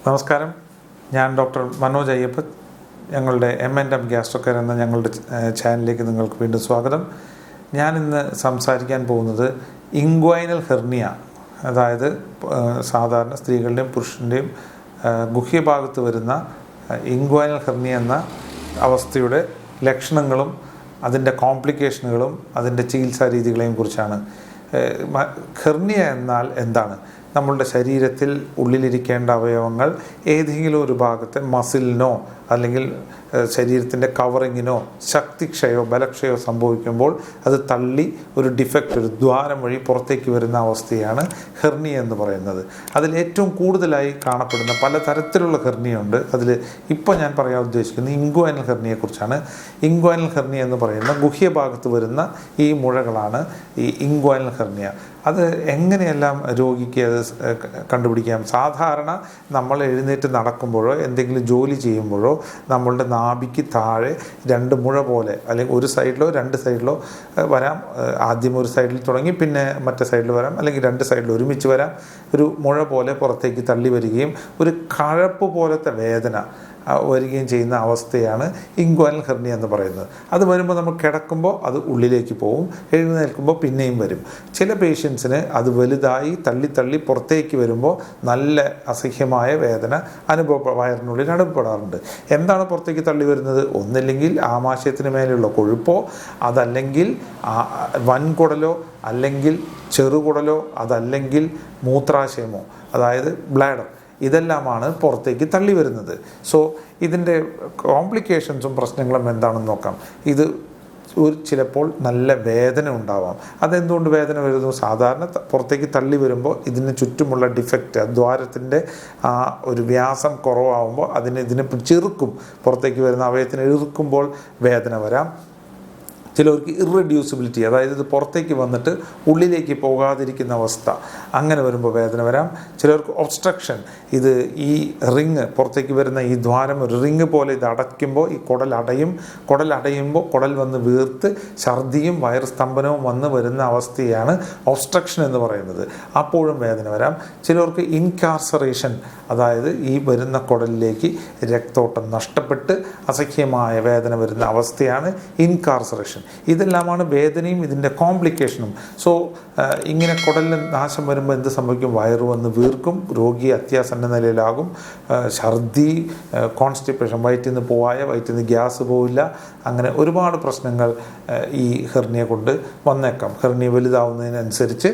നമസ്കാരം, ഞാൻ ഡോക്ടർ മനോജ് അയ്യപ്പത്ത്. ഞങ്ങളുടെ M&M Gastro Care എന്ന ഞങ്ങളുടെ ചാനലിലേക്ക് നിങ്ങൾക്ക് വീണ്ടും സ്വാഗതം. ഞാനിന്ന് സംസാരിക്കാൻ പോകുന്നത് ഇൻഗ്വൈനൽ ഹെർണിയ, അതായത് സാധാരണ സ്ത്രീകളുടെയും പുരുഷൻ്റെയും ഗുഹ്യഭാഗത്ത് വരുന്ന ഇൻഗ്വൈനൽ ഹെർണിയ എന്ന അവസ്ഥയുടെ ലക്ഷണങ്ങളും അതിൻ്റെ കോംപ്ലിക്കേഷനുകളും അതിൻ്റെ ചികിത്സാ രീതികളെയും കുറിച്ചാണ്. ഹെർണിയ എന്നാൽ എന്താണ്? നമ്മളുടെ ശരീരത്തിൽ ഉള്ളിലിരിക്കേണ്ട അവയവങ്ങൾ ഏതെങ്കിലും ഒരു ഭാഗത്തെ മസിലിനോ അല്ലെങ്കിൽ ശരീരത്തിൻ്റെ കവറിങ്ങിനോ ശക്തിക്ഷയോ ബലക്ഷയോ സംഭവിക്കുമ്പോൾ അത് തള്ളി ഒരു ഡിഫക്റ്റ്, ഒരു ദ്വാരം വഴി പുറത്തേക്ക് വരുന്ന അവസ്ഥയാണ് ഹെർണിയ എന്ന് പറയുന്നത്. അതിൽ ഏറ്റവും കൂടുതലായി കാണപ്പെടുന്ന പലതരത്തിലുള്ള ഹെർണിയുണ്ട്. അതിൽ ഇപ്പോൾ ഞാൻ പറയാൻ ഉദ്ദേശിക്കുന്നത് ഇൻഗ്വൈനൽ ഹെർണിയെക്കുറിച്ചാണ്. ഇൻഗ്വൈനൽ ഹെർണിയ എന്ന് പറയുന്ന ഗുഹ്യഭാഗത്ത് വരുന്ന ഈ മുഴകളാണ് ഈ ഇൻഗ്വൈനൽ ഹെർണിയ. അത് എങ്ങനെയെല്ലാം രോഗിക്ക് അത് കണ്ടുപിടിക്കാം? സാധാരണ നമ്മൾ എഴുന്നേറ്റ് നടക്കുമ്പോഴോ എന്തെങ്കിലും ജോലി ചെയ്യുമ്പോഴോ നമ്മളുടെ നാഭിക്ക് താഴെ രണ്ട് മുഴ പോലെ, അല്ലെങ്കിൽ ഒരു സൈഡിലോ രണ്ട് സൈഡിലോ വരാം. ആദ്യം ഒരു സൈഡിൽ തുടങ്ങി പിന്നെ മറ്റേ സൈഡിൽ വരാം, അല്ലെങ്കിൽ രണ്ട് സൈഡിൽ ഒരുമിച്ച് വരാം. ഒരു മുഴ പോലെ പുറത്തേക്ക് തള്ളി വരികയും ഒരു കഴപ്പ് പോലത്തെ വേദന വരികയും ചെയ്യുന്ന അവസ്ഥയാണ് ഇൻഗ്വൈനൽ ഹെർണിയ എന്ന് പറയുന്നത്. അത് വരുമ്പോൾ നമ്മൾ കിടക്കുമ്പോൾ അത് ഉള്ളിലേക്ക് പോകും, എഴുന്നേൽക്കുമ്പോൾ പിന്നെയും വരും. ചില പേഷ്യൻസിന് അത് വലുതായി തള്ളി പുറത്തേക്ക് വരുമ്പോൾ നല്ല അസഹ്യമായ വേദന വയറിനുള്ളിൽ അനുഭവപ്പെടാറുണ്ട്. എന്താണ് പുറത്തേക്ക് തള്ളി വരുന്നത്? ഒന്നില്ലെങ്കിൽ ആമാശയത്തിന് മേലെയുള്ള കൊഴുപ്പോ, അതല്ലെങ്കിൽ വൻകുടലോ, അല്ലെങ്കിൽ ചെറുകുടലോ, അതല്ലെങ്കിൽ മൂത്രാശയമോ, അതായത് ബ്ലാഡർ, ഇതെല്ലാമാണ് പുറത്തേക്ക് തള്ളി വരുന്നത്. സോ ഇതിൻ്റെ കോംപ്ലിക്കേഷൻസും പ്രശ്നങ്ങളും എന്താണെന്ന് നോക്കാം. ഇത് ചിലപ്പോൾ നല്ല വേദന ഉണ്ടാവാം. അതെന്തുകൊണ്ട് വേദന വരുന്നു? സാധാരണ പുറത്തേക്ക് തള്ളി വരുമ്പോൾ ഇതിന് ചുറ്റുമുള്ള ഡിഫക്റ്റ്, ദ്വാരത്തിൻ്റെ ഒരു വ്യാസം കുറവാകുമ്പോൾ ഇതിനെ ചെറുക്കും. പുറത്തേക്ക് വരുന്ന അവയവത്തിന് ഇറുക്കുമ്പോൾ വേദന വരാം. ചിലർക്ക് ഇറെഡ്യൂസിബിലിറ്റി, അതായത് ഇത് പുറത്തേക്ക് വന്നിട്ട് ഉള്ളിലേക്ക് പോകാതിരിക്കുന്ന അവസ്ഥ, അങ്ങനെ വരുമ്പോൾ വേദന വരാം. ചിലർക്ക് ഒബ്സ്ട്രക്ഷൻ, ഇത് ഈ റിങ് പുറത്തേക്ക് വരുന്ന ഈ ദ്വാരം ഒരു റിങ് പോലെ ഇത് അടയ്ക്കുമ്പോൾ ഈ കുടലടയുമ്പോൾ കുടൽ വന്ന് വീർത്ത് ഛർദിയും വയർ സ്തംഭനവും വന്ന് വരുന്ന അവസ്ഥയാണ് ഒബ്സ്ട്രക്ഷൻ എന്ന് പറയുന്നത്. അപ്പോഴും വേദന വരാം. ചിലർക്ക് ഇൻകാർസറേഷൻ, അതായത് ഈ വരുന്ന കുടലിലേക്ക് രക്തോട്ടം നഷ്ടപ്പെട്ട് അസഹ്യമായ വേദന വരുന്ന അവസ്ഥയാണ് ഇൻകാർസറേഷൻ. ഇതെല്ലാമാണ് വേദനയും ഇതിൻ്റെ കോംപ്ലിക്കേഷനും. സോ ഇങ്ങനെ കുടലിന് നാശം വരുമ്പോൾ എന്ത് സംഭവിക്കും? വയറ് വന്ന് വീർക്കും, രോഗി അത്യാസന്ന നിലയിലാകും, ഛർദി, കോൺസ്റ്റിപ്പേഷൻ, വയറ്റിൽ നിന്ന് ഗ്യാസ് പോവില്ല. അങ്ങനെ ഒരുപാട് പ്രശ്നങ്ങൾ ഈ ഹെർണിയ കൊണ്ട് വന്നേക്കാം. ഹെർണിയ വലുതാവുന്നതിനനുസരിച്ച്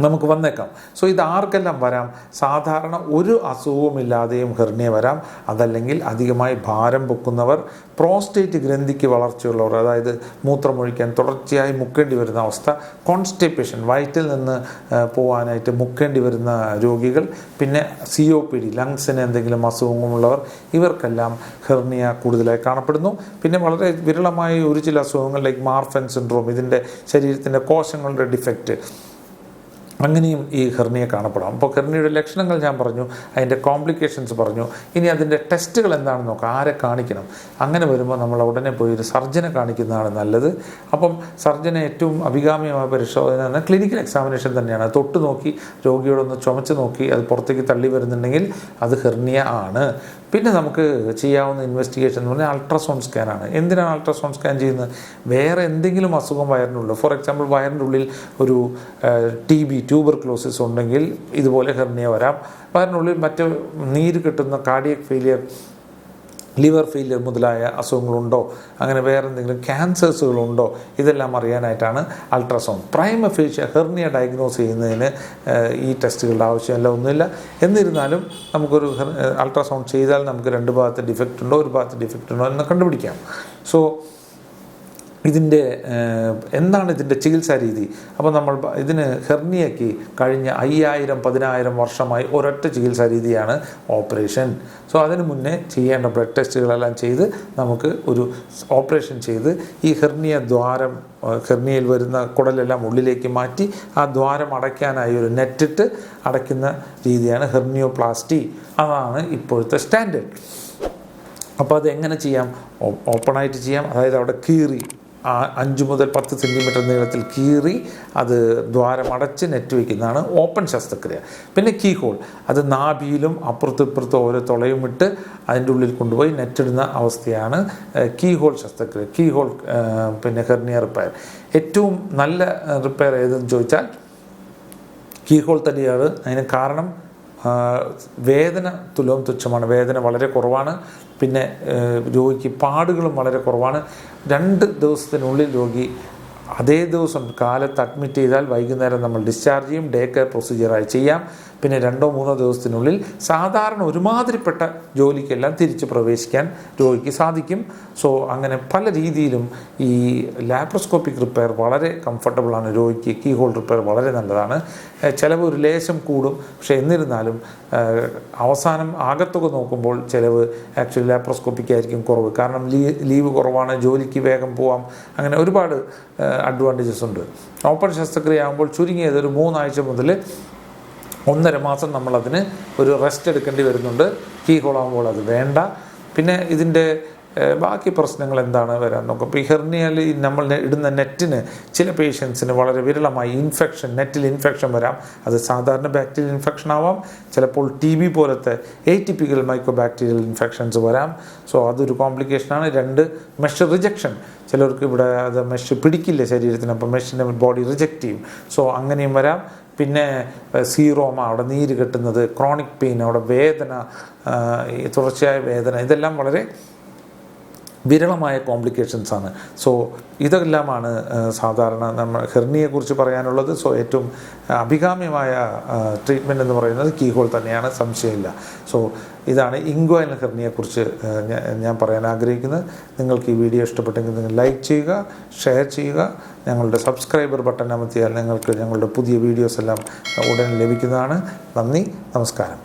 നമുക്ക് വന്നേക്കാം. സോ ഇത് ആർക്കെല്ലാം വരാം? സാധാരണ ഒരു അസുഖവുമില്ലാതെയും ഹെർണിയ വരാം. അതല്ലെങ്കിൽ അധികമായി ഭാരം പൊക്കുന്നവർ, പ്രോസ്റ്റേറ്റ് ഗ്രന്ഥിക്ക് വളർച്ചയുള്ളവർ, അതായത് മൂത്രമൊഴിക്കാൻ തുടർച്ചയായി മുക്കേണ്ടി വരുന്ന അവസ്ഥ, കോൺസ്റ്റിപ്പേഷൻ, വയറ്റിൽ നിന്ന് പോകാനായിട്ട് മുക്കേണ്ടി വരുന്ന രോഗികൾ, പിന്നെ COPD, ലങ്സിന് എന്തെങ്കിലും അസുഖങ്ങളുള്ളവർ, ഇവർക്കെല്ലാം ഹെർണിയ കൂടുതലായി കാണപ്പെടുന്നു. പിന്നെ വളരെ വിരളമായ ഒരു ചില അസുഖങ്ങൾ ലൈക്ക് മാർഫൻ സിൻഡ്രോം, ഇതിൻ്റെ ശരീരത്തിൻ്റെ കോശങ്ങളുടെ ഡിഫക്റ്റ്, അങ്ങനെയും ഈ ഹെർണിയ കാണപ്പെടാം. അപ്പോൾ ഹെർണിയയുടെ ലക്ഷണങ്ങൾ ഞാൻ പറഞ്ഞു, അതിൻ്റെ കോംപ്ലിക്കേഷൻസ് പറഞ്ഞു. ഇനി അതിൻ്റെ ടെസ്റ്റുകൾ എന്താണെന്ന് നോക്കാം. ആരെ കാണിക്കണം? അങ്ങനെ വരുമ്പോൾ നമ്മൾ ഉടനെ പോയി ഒരു സർജനെ കാണിക്കുന്നതാണ് നല്ലത്. അപ്പം സർജനെ ഏറ്റവും അഭികാമ്യമായ പരിശോധന എന്ന ക്ലിനിക്കൽ എക്സാമിനേഷൻ തന്നെയാണ്. തൊട്ട് നോക്കി രോഗിയോടൊന്ന് ചുമച്ച് നോക്കി അത് പുറത്തേക്ക് തള്ളി വരുന്നുണ്ടെങ്കിൽ അത് ഹെർണിയ ആണ്. പിന്നെ നമുക്ക് ചെയ്യാവുന്ന ഇൻവെസ്റ്റിഗേഷൻ എന്ന് പറഞ്ഞാൽ അൾട്രാസൗണ്ട് സ്കാനാണ്. എന്തിനാണ് അൾട്രാസൗണ്ട് സ്കാൻ ചെയ്യുന്നത്? വേറെ എന്തെങ്കിലും അസുഖം വയറിനുള്ളിൽ, ഫോർ എക്സാമ്പിൾ വയറിൻ്റെ ഉള്ളിൽ ഒരു TB, ട്യൂബർക്ലോസിസ് ഉണ്ടെങ്കിൽ ഇതുപോലെ ഹെർണിയ വരാം. വയറിനുള്ളിൽ മറ്റ് നീര് കെട്ടുന്ന കാർഡിയക് ഫെയിലിയർ, ലിവർ ഫെയിലിയർ മുതലായ അസുഖങ്ങളുണ്ടോ, അങ്ങനെ വേറെ എന്തെങ്കിലും ക്യാൻസേഴ്സുകളുണ്ടോ, ഇതെല്ലാം അറിയാനായിട്ടാണ് അൾട്രാസൗണ്ട്. പ്രൈമ ഫേഷ്യ ഹെർണിയ ഡയഗ്നോസ് ചെയ്യുന്നതിന് ഈ ടെസ്റ്റുകളുടെ ആവശ്യമല്ല, ഒന്നുമില്ല. എന്നിരുന്നാലും നമുക്കൊരു അൾട്രാസൗണ്ട് ചെയ്താൽ നമുക്ക് രണ്ട് ഭാഗത്ത് ഡിഫക്റ്റ് ഉണ്ടോ, ഒരു ഭാഗത്ത് ഡിഫക്റ്റ് ഉണ്ടോ എന്ന് കണ്ടുപിടിക്കാം. സോ എന്താണ് ഇതിൻ്റെ ചികിത്സാ രീതി? അപ്പോൾ നമ്മൾ ഇതിന് ഹെർണിയയ്ക്ക് കഴിഞ്ഞ 5000-10000 വർഷമായി ഒരൊറ്റ ചികിത്സാ രീതിയാണ് ഓപ്പറേഷൻ. സോ അതിന് മുന്നേ ചെയ്യേണ്ട ബ്ലഡ് ടെസ്റ്റുകളെല്ലാം ചെയ്ത് നമുക്ക് ഒരു ഓപ്പറേഷൻ ചെയ്ത് ഈ ഹെർണിയയിൽ വരുന്ന കുടലെല്ലാം ഉള്ളിലേക്ക് മാറ്റി ആ ദ്വാരം അടയ്ക്കാനായി ഒരു നെറ്റിട്ട് അടയ്ക്കുന്ന രീതിയാണ് ഹെർണിയോപ്ലാസ്റ്റി. അതാണ് ഇപ്പോഴത്തെ സ്റ്റാൻഡേർഡ്. അപ്പോൾ അതെങ്ങനെ ചെയ്യാം? ഓപ്പണായിട്ട് ചെയ്യാം, അതായത് അവിടെ കീറി 5 മുതൽ 10 സെൻറ്റിമീറ്റർ നീളത്തിൽ കീറി അത് ദ്വാരമടച്ച് നെറ്റ് വയ്ക്കുന്നതാണ് ഓപ്പൺ ശസ്ത്രക്രിയ. പിന്നെ കീ ഹോൾ, അത് നാഭിയിലും അപ്പുറത്തും ഇപ്പുറത്തും ഓരോ തുളയും ഇട്ട് അതിൻ്റെ ഉള്ളിൽ കൊണ്ടുപോയി നെറ്റിടുന്ന അവസ്ഥയാണ് കീ ഹോൾ ശസ്ത്രക്രിയ, കീ ഹോൾ പിന്നെ ഹെർണിയ റിപ്പയർ. ഏറ്റവും നല്ല റിപ്പയർ ഏതെന്ന് ചോദിച്ചാൽ കീ ഹോൾ തന്നെയാണ്. അതിന് കാരണം വേദന തുച്ഛമാണ്, വേദന വളരെ കുറവാണ്. പിന്നെ രോഗിക്ക് പാടുകളും വളരെ കുറവാണ്. 2 ദിവസത്തിനുള്ളിൽ രോഗി അതേ ദിവസം കാലത്ത് അഡ്മിറ്റ് ചെയ്താൽ വൈകുന്നേരം നമ്മൾ ഡിസ്ചാർജ് ചെയ്യും. ഡേ കെയർ പ്രൊസീജിയറായി ചെയ്യാം. പിന്നെ 2-3 ദിവസത്തിനുള്ളിൽ സാധാരണ ഒരുമാതിരിപ്പെട്ട ജോലിക്കെല്ലാം തിരിച്ച് പ്രവേശിക്കാൻ രോഗിക്ക് സാധിക്കും. സോ അങ്ങനെ പല രീതിയിലും ഈ ലാപ്രോസ്കോപ്പിക് റിപ്പയർ വളരെ കംഫർട്ടബിളാണ്. രോഗിക്ക് കീ ഹോൾ റിപ്പയർ വളരെ നല്ലതാണ്. ചിലവ് ഒരു ലേശം കൂടും, പക്ഷേ എന്നിരുന്നാലും അവസാനം ആകത്തുക നോക്കുമ്പോൾ ചിലവ് ആക്ച്വലി ലാപ്രോസ്കോപ്പിക് ആയിരിക്കും കുറവ്. കാരണം ലീവ് കുറവാണ്, ജോലിക്ക് വേഗം പോവാം, അങ്ങനെ ഒരുപാട് അഡ്വാൻറ്റേജസ് ഉണ്ട്. ഓപ്പൺ ശസ്ത്രക്രിയ ആകുമ്പോൾ ചുരുങ്ങിയത് ഒരു 3 ആഴ്ച മുതൽ 1.5 മാസം നമ്മളതിന് ഒരു റെസ്റ്റ് എടുക്കേണ്ടി വരുന്നുണ്ട്. കീ ഹോളാകുമ്പോൾ അത് വേണ്ട. പിന്നെ ഇതിൻ്റെ ബാക്കി പ്രശ്നങ്ങൾ എന്താണ് വരാൻ നോക്കും. ഇപ്പോൾ ഈ ഹെർണിയയിൽ നമ്മൾ ഇടുന്ന നെറ്റിന് ചില പേഷ്യൻസിന് വളരെ വിരളമായി നെറ്റിൽ ഇൻഫെക്ഷൻ വരാം. അത് സാധാരണ ബാക്ടീരിയൽ ഇൻഫെക്ഷൻ ആവാം, ചിലപ്പോൾ TB പോലത്തെ എറ്റിപ്പിക്കൽ മൈക്രോ ബാക്ടീരിയൽ ഇൻഫെക്ഷൻസ് വരാം. സോ അതൊരു കോംപ്ലിക്കേഷനാണ്. 2 മെഷ് റിജക്ഷൻ, ചിലർക്ക് ഇവിടെ അത് മെഷ് പിടിക്കില്ല ശരീരത്തിന്, അപ്പോൾ മെഷിനെ ബോഡി റിജക്റ്റ് ചെയ്യും. സോ അങ്ങനെയും വരാം. പിന്നെ സീറോമ, അവിടെ നീര് കെട്ടുന്നത്, ക്രോണിക് പെയിൻ, അവിടെ വേദന, തുടർച്ചയായ വേദന, ഇതെല്ലാം വളരെ വിരളമായ കോംപ്ലിക്കേഷൻസാണ്. സോ ഇതെല്ലാമാണ് സാധാരണ നമ്മൾ ഹെർണിയെക്കുറിച്ച് പറയാനുള്ളത്. സോ ഏറ്റവും അഭികാമ്യമായ ട്രീറ്റ്മെൻറ്റ് എന്ന് പറയുന്നത് കീ ഹോൾ തന്നെയാണ്, സംശയമില്ല. സോ ഇതാണ് ഇൻഗ്വൈനൽ ഹെർണിയെക്കുറിച്ച് ഞാൻ പറയാൻ ആഗ്രഹിക്കുന്നത്. നിങ്ങൾക്ക് ഈ വീഡിയോ ഇഷ്ടപ്പെട്ടെങ്കിൽ നിങ്ങൾ ലൈക്ക് ചെയ്യുക, ഷെയർ ചെയ്യുക. ഞങ്ങളുടെ സബ്സ്ക്രൈബർ ബട്ടൺ അമർത്തിയാൽ നിങ്ങൾക്ക് ഞങ്ങളുടെ പുതിയ വീഡിയോസ് എല്ലാം ഉടൻ ലഭിക്കുന്നതാണ്. നന്ദി, നമസ്കാരം.